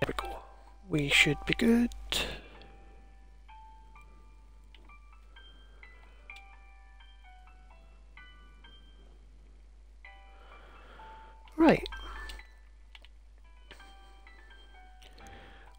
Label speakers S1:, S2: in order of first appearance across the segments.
S1: There we go. We should be good. Right.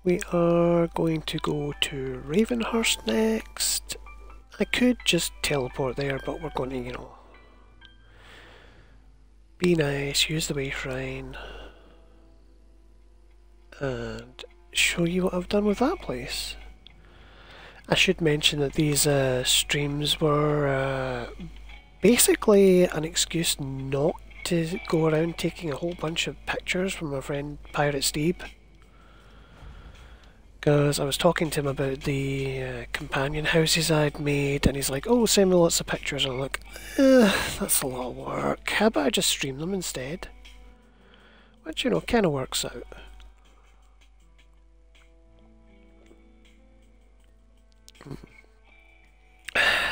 S1: We are going to go to Ravenhurst next. I could just teleport there, but we're going to, you know, be nice, use the way shrine, and show you what I've done with that place. I should mention that these streams were basically an excuse not to go around taking a whole bunch of pictures from my friend Pirate Steve. Because I was talking to him about the companion houses I'd made, and he's like, oh, send me lots of pictures. And I'm like, that's a lot of work. How about I just stream them instead? Which, you know, kind of works out.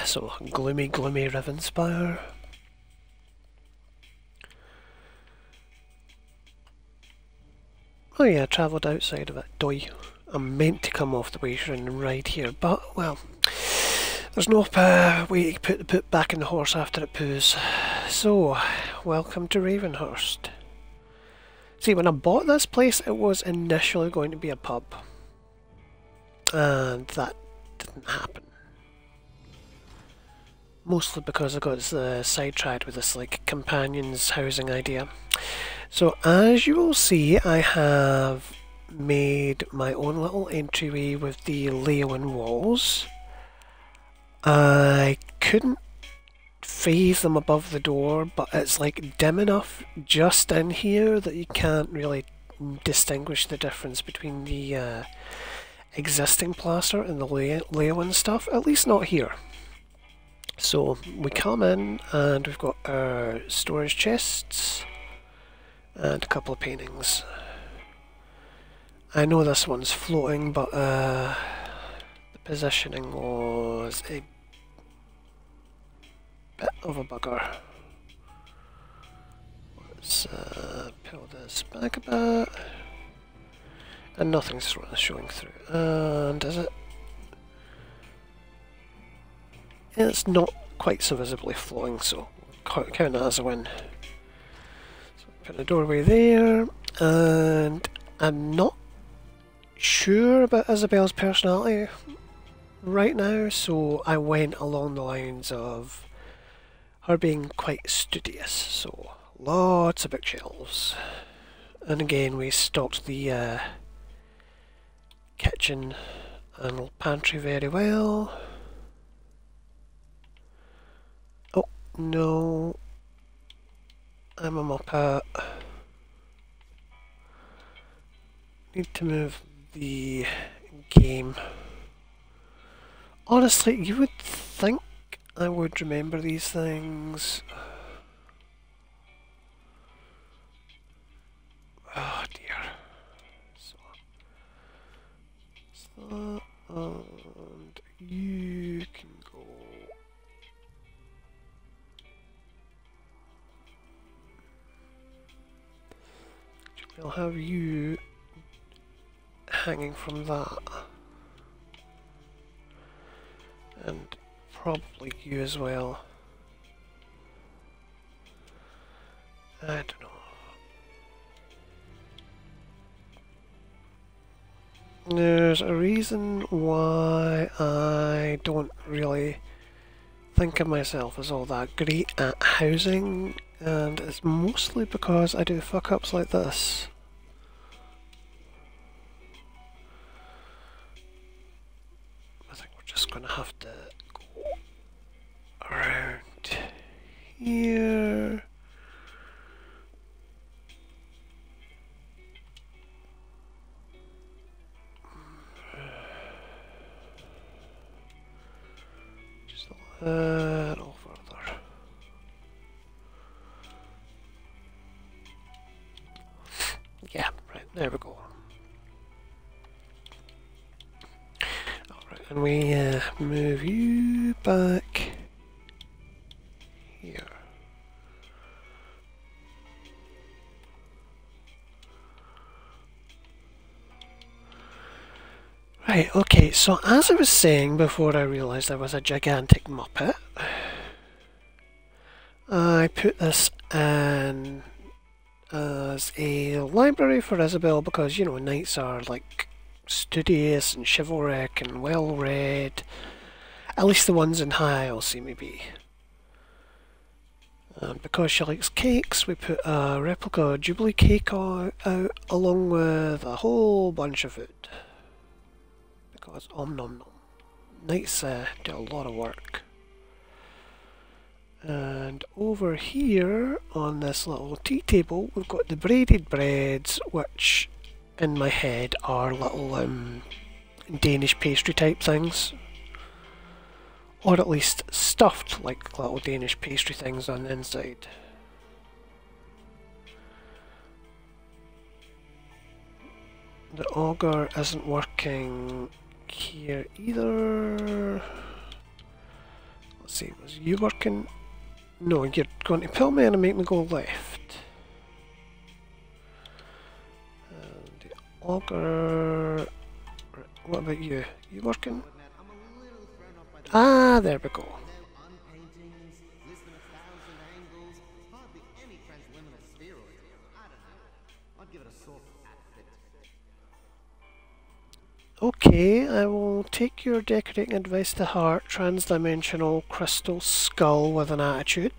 S1: So, gloomy, gloomy Ravenspire. Oh yeah, I travelled outside of it. Doy. I'm meant to come off the way and ride here, but, well, there's no way to put the poop back in the horse after it poos. So, welcome to Ravenhurst. See, when I bought this place, it was initially going to be a pub. And that didn't happen. Mostly because I got sidetracked with this, like, companions housing idea. So, as you will see, I have made my own little entryway with the Leonin walls. I couldn't phase them above the door, but it's like dim enough just in here that you can't really distinguish the difference between the existing plaster and the Leonin stuff, at least not here. So we come in and we've got our storage chests and a couple of paintings. I know this one's floating, but the positioning was a bit of a bugger. Let's pull this back a bit. And nothing's showing through. And is it? It's not quite so visibly floating, so count that as a win. So put the doorway there, and I'm not sure about Isobel's personality right now, so I went along the lines of her being quite studious, so lots of bookshelves. And again, we stocked the kitchen and pantry very well. Oh, no. I'm a muppet. Need to move the game. Honestly, you would think I would remember these things. Oh dear. So and you can go. I'll have you hanging from that. And probably you as well. I don't know. There's a reason why I don't really think of myself as all that great at housing, and it's mostly because I do fuck-ups like this. I think we're just going to have to go around here. Just a little further. Yeah, right, there we go. Alright, and we move you back here. Right, okay, so as I was saying before I realised I was a gigantic muppet, I put this in as a library for Isabel because, you know, knights are like studious and chivalric and well read. At least the ones in High Isle seem to be. And because she likes cakes, we put a replica Jubilee cake out along with a whole bunch of food. Because nom nom. Knights do a lot of work. And over here on this little tea table we've got the braided breads, which in my head are little Danish pastry type things. Or at least stuffed like little Danish pastry things on the inside. The auger isn't working here either. Let's see, was you working? No, you're going to pull me in and make me go left. And the auger... What about you? You working? Ah, there we go. Okay, I will take your decorating advice to heart. Transdimensional crystal skull with an attitude.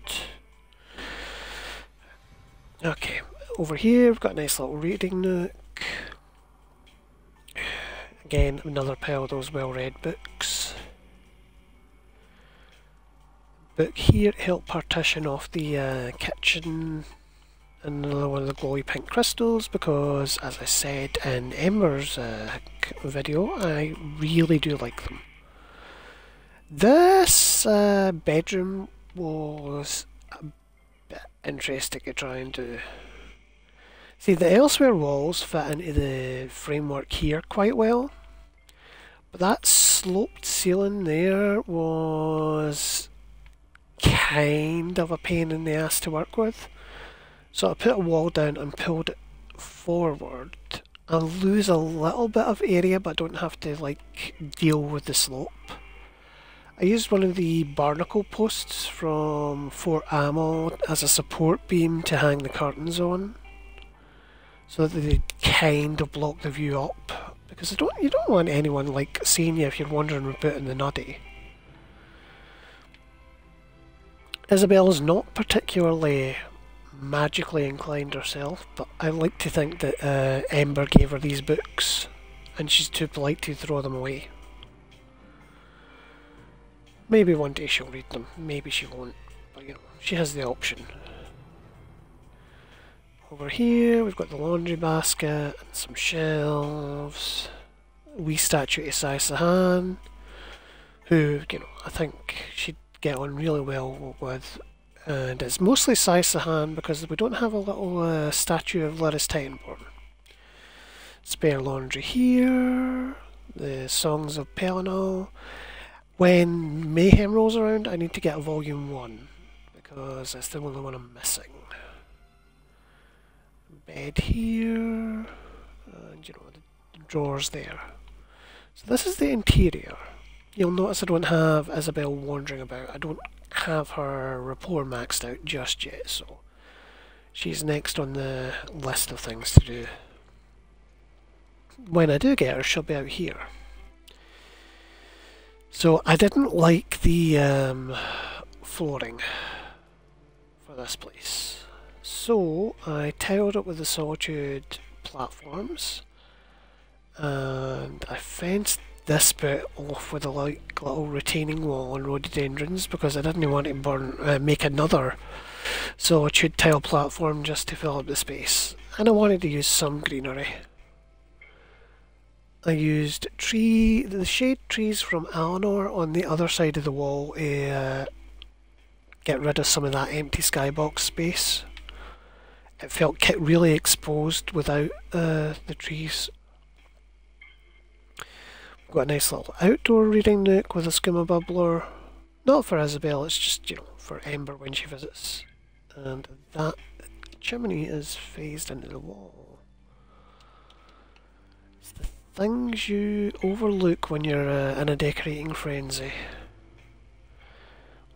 S1: Okay, over here we've got a nice little reading nook. Again, another pile of those well-read books. Book here to help partition off the kitchen, and another one of the glowy pink crystals because, as I said in Ember's video, I really do like them. This bedroom was a bit interesting to try and do. See, the elsewhere walls fit into the framework here quite well, but that sloped ceiling there was kind of a pain in the ass to work with. So I put a wall down and pulled it forward. I lose a little bit of area, but I don't have to like deal with the slope. I used one of the barnacle posts from Fort Ammo as a support beam to hang the curtains on, so that they kind of block the view up. Because you don't want anyone like seeing you if you're wandering about in the nutty. Isabel is not particularly magically inclined herself, but I like to think that Ember gave her these books and she's too polite to throw them away. Maybe one day she'll read them, maybe she won't, but you know, she has the option. Over here we've got the laundry basket and some shelves, a wee statue of Sai Sahan, who, you know, I think she'd get on really well with. And it's mostly Sai Sahan because we don't have a little statue of Lyris Titanborn. Spare laundry here, the Songs of Pelinal. When Mayhem rolls around, I need to get a volume 1 because that's the only one I'm missing. Bed here, and you know, the drawers there. So this is the interior. You'll notice I don't have Isabel wandering about. I don't have her rapport maxed out just yet, so she's next on the list of things to do. When I do get her, she'll be out here. So I didn't like the flooring for this place. So I tiled it with the Solitude platforms, and I fenced this bit off with a little retaining wall and rhododendrons because I didn't want to make another Solitude tile platform just to fill up the space, and I wanted to use some greenery. I used the shade trees from Alinor on the other side of the wall to get rid of some of that empty skybox space. It felt really exposed without the trees. We've got a nice little outdoor reading nook with a skooma bubbler. Not for Isabel, it's just, you know, for Ember when she visits. And that chimney is phased into the wall. It's the things you overlook when you're in a decorating frenzy.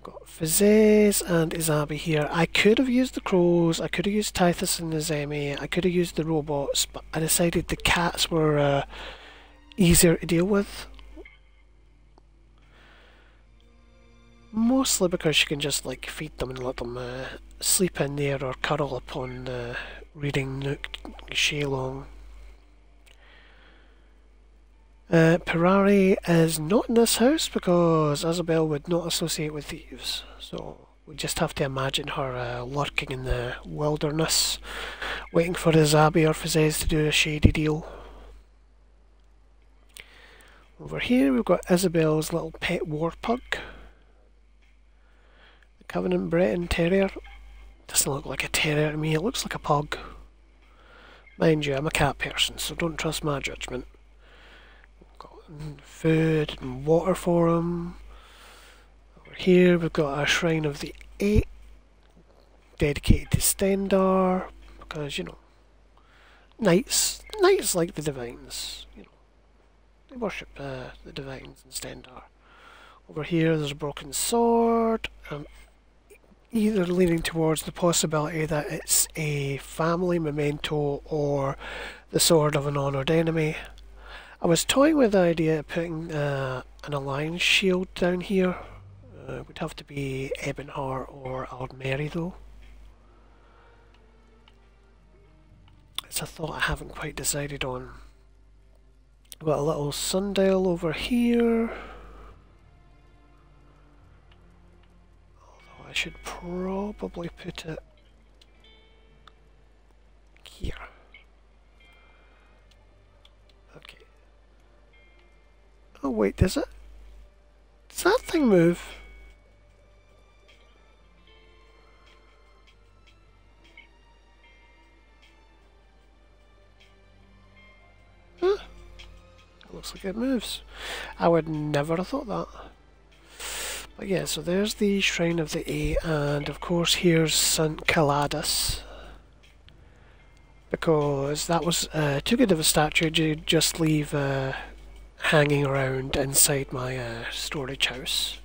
S1: Got Fizz and Izabi here. I could have used the crows, I could have used Tithus and Nazemi, I could have used the robots, but I decided the cats were easier to deal with. Mostly because you can just like feed them and let them sleep in there or curl up on the reading nook Shaylong. Pirari is not in this house because Isobel would not associate with thieves, so we just have to imagine her lurking in the wilderness, waiting for Izabi or Fizz to do a shady deal. Over here we've got Isobel's little pet war pug. The Covenant Breton Terrier. Doesn't look like a terrier to me, it looks like a pug. Mind you, I'm a cat person, so don't trust my judgment. Food and water for him. Over here we've got a Shrine of the Eight, dedicated to Stendar, because, you know, knights like the divines, you know, they worship the divines in Stendar. Over here there's a broken sword. I'm either leaning towards the possibility that it's a family memento or the sword of an honoured enemy. I was toying with the idea of putting an alliance shield down here. It would have to be Ebonheart or Aldmeri though. It's a thought I haven't quite decided on. Got a little sundial over here. Although I should probably put it here. Oh wait, does it? Does that thing move? Huh? It looks like it moves. I would never have thought that. But yeah, so there's the Shrine of the Eight, and of course here's St. Caladus. Because that was too good of a statue to just leave hanging around inside my storage house.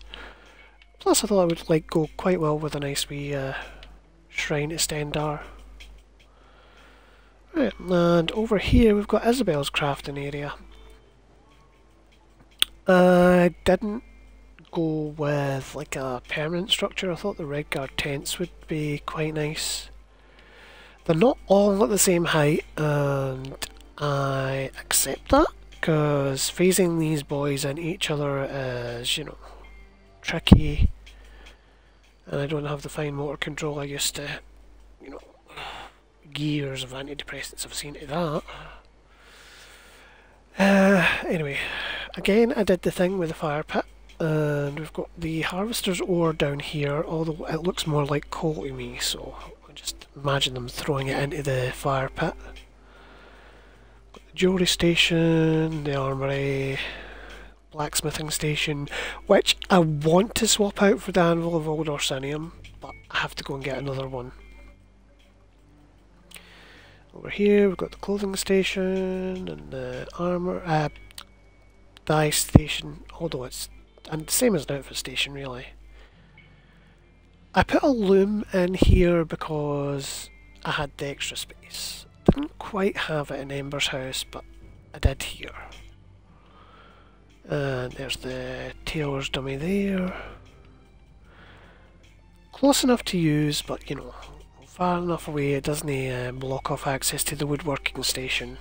S1: Plus I thought it would go quite well with a nice wee shrine to Stendar. Right, and over here we've got Isobel's crafting area. I didn't go with like a permanent structure. I thought the Redguard tents would be quite nice. They're not all at the same height, and I accept that, because phasing these boys into each other is, you know, tricky, and I don't have the fine motor control I used to. You know, years of antidepressants have seen to that. Anyway, again I did the thing with the fire pit, and we've got the harvester's ore down here, although it looks more like coal to me, so I just imagine them throwing it into the fire pit. Jewellery station, the armoury, blacksmithing station, which I want to swap out for the Anvil of Old Orsinium, but I have to go and get another one. Over here we've got the clothing station and the armour, dye station, although it's and same as an outfit station really. I put a loom in here because I had the extra space. Didn't quite have it in Ember's house, but I did here. And there's the tailor's dummy there. Close enough to use, but you know, far enough away it doesn't block off access to the woodworking station.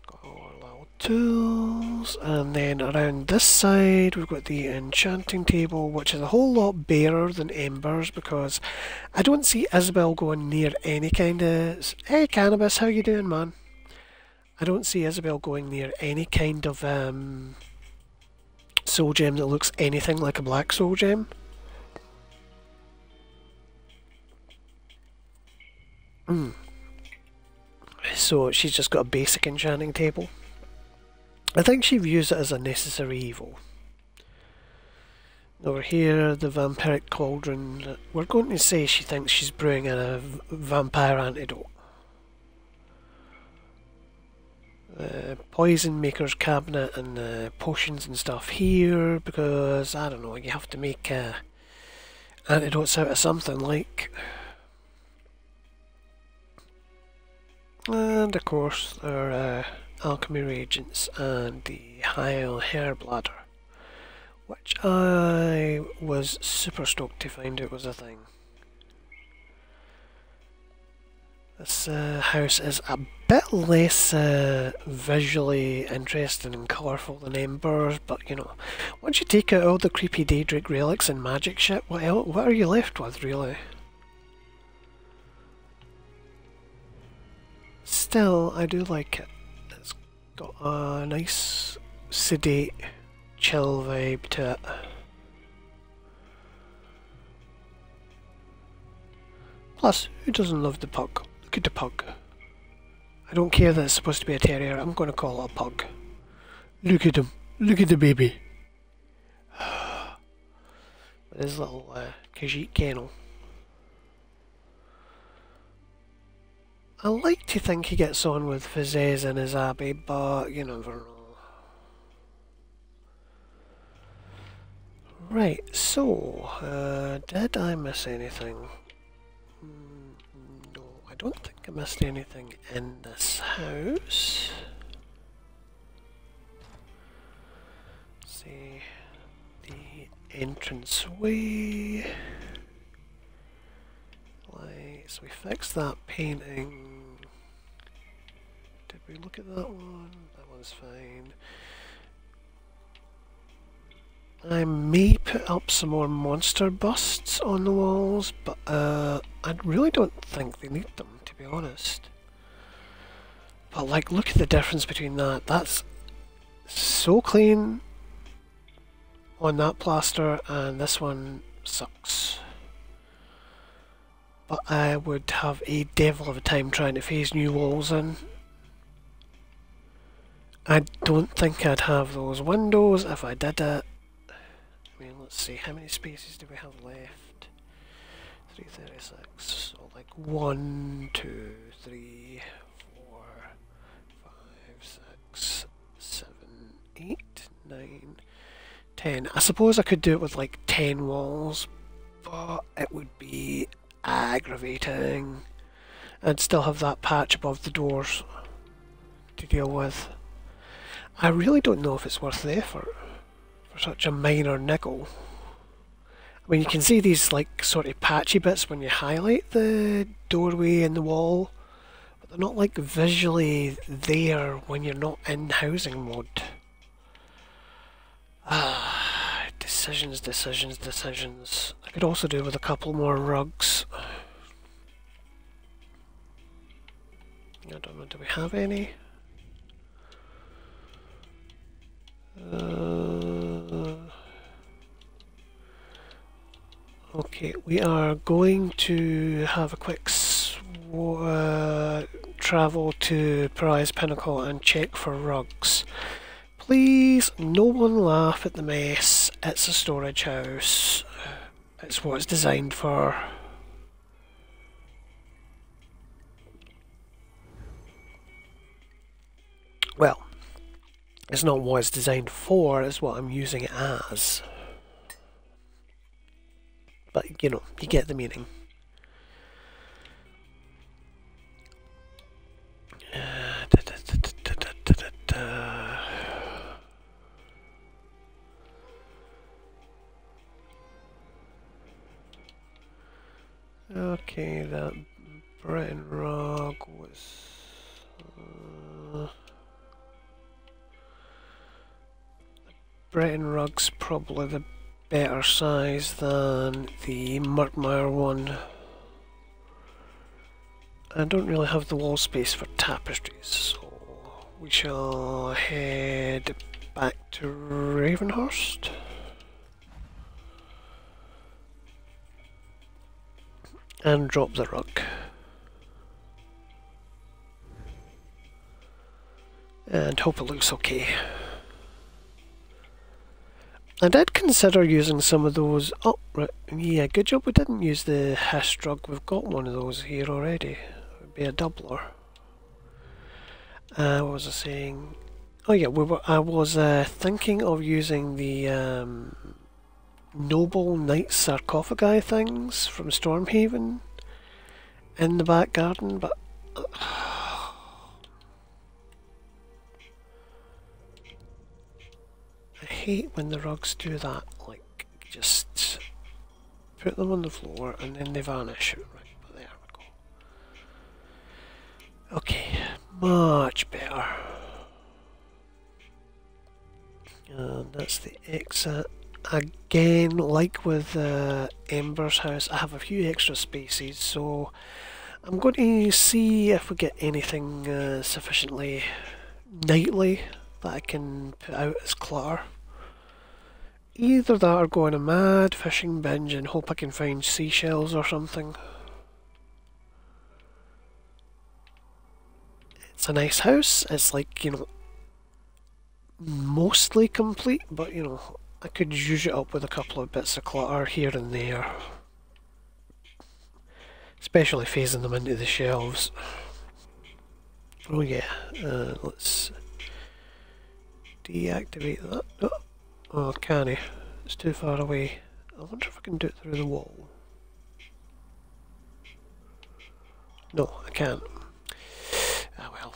S1: Got all our little tools, and then around this side we've got the enchanting table, which is a whole lot barer than Ember's because I don't see Isobel going near any kind of... Hey Cannabis, how you doing, man? I don't see Isobel going near any kind of soul gem that looks anything like a black soul gem. So she's just got a basic enchanting table. I think she views it as a necessary evil. Over here, the vampiric cauldron. We're going to say she thinks she's brewing a vampire antidote. poison maker's cabinet and potions and stuff here because, I don't know, you have to make antidotes out of something like. And of course our alchemy reagents and the Heil hair bladder, which I was super stoked to find out was a thing. This house is a bit less visually interesting and colourful than Embers, but you know, once you take out all the creepy Daedric relics and magic shit, what are you left with, really? Still, I do like it. It's got a nice, sedate, chill vibe to it. Plus, who doesn't love the pug? Look at the pug. I don't care that it's supposed to be a terrier, I'm going to call it a pug. Look at him. Look at the baby. With his little Khajiit kennel. I like to think he gets on with Fizez and his Abbey, but you never know. Right, so, did I miss anything? No, I don't think I missed anything in this house. Let's see, the entranceway. So we fixed that painting. Did we look at that one? That one's fine. I may put up some more monster busts on the walls, but I really don't think they need them, to be honest. But like, look at the difference between that. That's so clean on that plaster, and this one sucks. But I would have a devil of a time trying to phase new walls in. I don't think I'd have those windows if I did it. I mean, let's see, how many spaces do we have left? 336, so like 1, 2, 3, 4, 5, 6, 7, 8, 9, 10. I suppose I could do it with like 10 walls, but it would be aggravating. I'd still have that patch above the doors to deal with. I really don't know if it's worth the effort for such a minor niggle. I mean, you can see these like sort of patchy bits when you highlight the doorway and the wall, but they're not like visually there when you're not in housing mode. Decisions, decisions, decisions. I could also do with a couple more rugs. I don't know, do we have any? Okay, we are going to have a quick travel to Prize Pinnacle and check for rugs. Please, no one laugh at the mess. It's a storage house. It's what it's designed for. Well, it's not what it's designed for, it's what I'm using it as. But, you know, you get the meaning. Okay, that Britain rug was... Britain rug's probably the better size than the Murkmire one. I don't really have the wall space for tapestries, so we shall head back to Ravenhurst. And drop the rug. And hope it looks okay. I did consider using some of those. Oh, right. Yeah, good job we didn't use the Hist rug. We've got one of those here already. It would be a doubler. What was I saying? Oh yeah, I was thinking of using the noble knight sarcophagi things from Stormhaven in the back garden, but I hate when the rugs do that. Like, just put them on the floor and then they vanish. Right, but there we go. Okay, much better. And that's the exit. Again, like with Ember's house, I have a few extra spaces, so I'm going to see if we get anything sufficiently nightly that I can put out as clutter. Either that or go on a mad fishing binge and hope I can find seashells or something. It's a nice house. It's like, you know, mostly complete, but you know, I could use it up with a couple of bits of clutter here and there. Especially phasing them into the shelves. Oh yeah, let's deactivate that. Oh, can I? It's too far away. I wonder if I can do it through the wall. No, I can't. Ah well.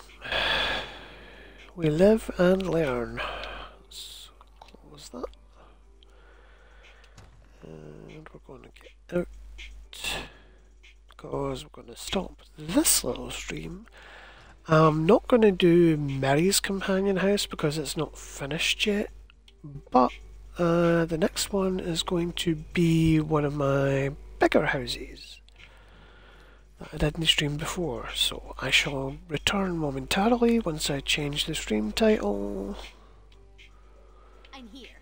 S1: We live and learn. Let's close that. And we're going to get out. Because we're going to stop this little stream. I'm not going to do Mary's companion house because it's not finished yet. But the next one is going to be one of my bigger houses that I didn't stream before, so I shall return momentarily once I change the stream title.
S2: I'm here.